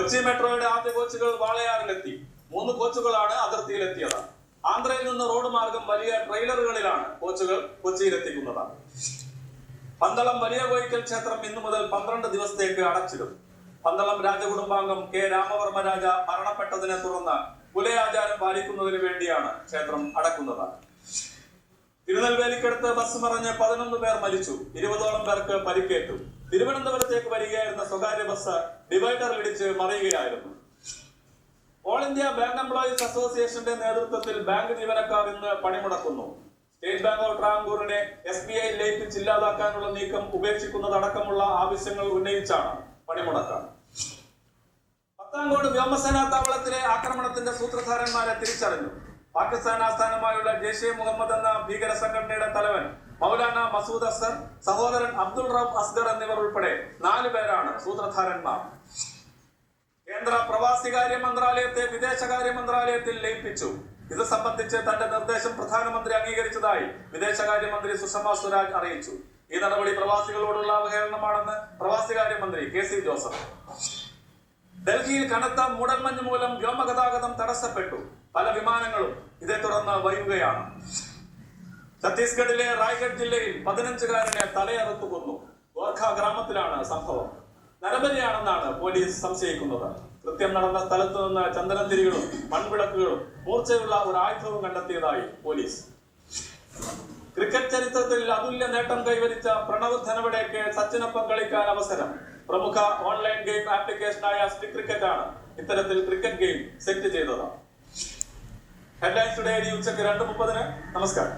കൊച്ചി മെട്രോയുടെ ആദ്യ കോച്ചുകൾ വാളയാറിലെത്തി. 3 കോച്ചുകളാണ് അതിർത്തിയിലെത്തിയത്. ആന്ധ്രയിൽ നിന്ന് റോഡ് മാർഗം വലിയ ട്രെയിലറുകളിലാണ് കോച്ചുകൾ കൊച്ചിയിലെത്തിക്കുന്നത്. പന്തളം വലിയ കോയിക്കൽ ക്ഷേത്രം ഇന്നു മുതൽ 12 ദിവസത്തേക്ക് അടച്ചിടും. പന്തളം രാജകുടുംബാംഗം കെ രാമവർമ്മ രാജ മരണപ്പെട്ടതിനെ തുടർന്ന് കുലയാചാരം പാലിക്കുന്നതിന് വേണ്ടിയാണ് ക്ഷേത്രം അടക്കുന്നത്. തിരുനെൽവേലിക്കടുത്ത് ബസ് മറിഞ്ഞ് 11 പേർ മരിച്ചു. 20ഓളം പേർക്ക് പരിക്കേറ്റു. തിരുവനന്തപുരത്തേക്ക് വരികയായിരുന്ന സ്വകാര്യ ബസ് ഡിവൈഡറിലിടിച്ച് മറിയുകയായിരുന്നു. ഓൾ ഇന്ത്യ ബാങ്ക് എംപ്ലോയീസ് അസോസിയേഷന്റെ നേതൃത്വത്തിൽ ബാങ്ക് ജീവനക്കാർ ഇന്ന് പണിമുടക്കുന്നു. സ്റ്റേറ്റ് ബാങ്ക് ഓഫ് ട്രാവൻകൂറിനെ SBI ലയിപ്പിച്ച് ഇല്ലാതാക്കാനുള്ള നീക്കം ഉപേക്ഷിക്കുന്നതടക്കമുള്ള ആവശ്യങ്ങൾ ഉന്നയിച്ചാണ് പണിമുടക്കം. പത്താങ്കോട് വ്യോമസേനാ താവളത്തിലെ ആക്രമണത്തിന്റെ സൂത്രധാരന്മാരെ തിരിച്ചറിഞ്ഞു. പാകിസ്ഥാൻ ആസ്ഥാനമായുള്ള ജെയ്ഷെ മുഹമ്മദ് എന്ന ഭീകര സംഘടനയുടെ തലവൻ മൗലാന മസൂദ് അസർ, സഹോദരൻ അബ്ദുൾ റൌഫ് അസ്ഗർ എന്നിവർ ഉൾപ്പെടെ 4 പേരാണ് സൂത്രധാരന്മാർ. കേന്ദ്ര പ്രവാസികാര്യ മന്ത്രാലയത്തെ വിദേശകാര്യ മന്ത്രാലയത്തിൽ ലയിപ്പിച്ചു. ഇത് സംബന്ധിച്ച് തന്റെ നിർദ്ദേശം പ്രധാനമന്ത്രി അംഗീകരിച്ചതായി വിദേശകാര്യമന്ത്രി സുഷമ സ്വരാജ് അറിയിച്ചു. ഈ നടപടി പ്രവാസികളോടുള്ള അവഹേളനമാണെന്ന് പ്രവാസികാര്യമന്ത്രി KC ജോസഫ്. ഡൽഹിയിൽ കനത്ത മൂടൽമഞ്ഞ് മൂലം വ്യോമഗതാഗതം തടസ്സപ്പെട്ടു. പല വിമാനങ്ങളും ഇതേ തുടർന്ന് വൈകുകയാണ്. ഛത്തീസ്ഗഡിലെ റായ്ഗഡ് ജില്ലയിൽ 15കാരനെ തലയറുത്തു കൊന്നു. ഗോർഖ ഗ്രാമത്തിലാണ് സംഭവം. നരബലിയാണെന്നാണ് പോലീസ് സംശയിക്കുന്നത്. കൃത്യം നടന്ന സ്ഥലത്തു നിന്ന് ചന്ദനത്തിരികളും മൺവിളക്കുകളും മൂർച്ചയുള്ള ഒരു ആയുധവും കണ്ടെത്തിയതായി പോലീസ്. ക്രിക്കറ്റ് ചരിത്രത്തിൽ അതുല്യ നേട്ടം കൈവരിച്ച പ്രണവ് ധനവഡേക്ക് സച്ചിനൊപ്പം കളിക്കാൻ അവസരം. പ്രമുഖ ഓൺലൈൻ ഗെയിം ആപ്ലിക്കേഷനായ സ്റ്റിക് ക്രിക്കറ്റ് ആണ് ഇത്തരത്തിൽ ക്രിക്കറ്റ് ഗെയിം സെറ്റ് ചെയ്തത്. ഹെഡ്ലൈൻസ് ടുഡേ ഉച്ചയ്ക്ക് 2:30. നമസ്കാരം.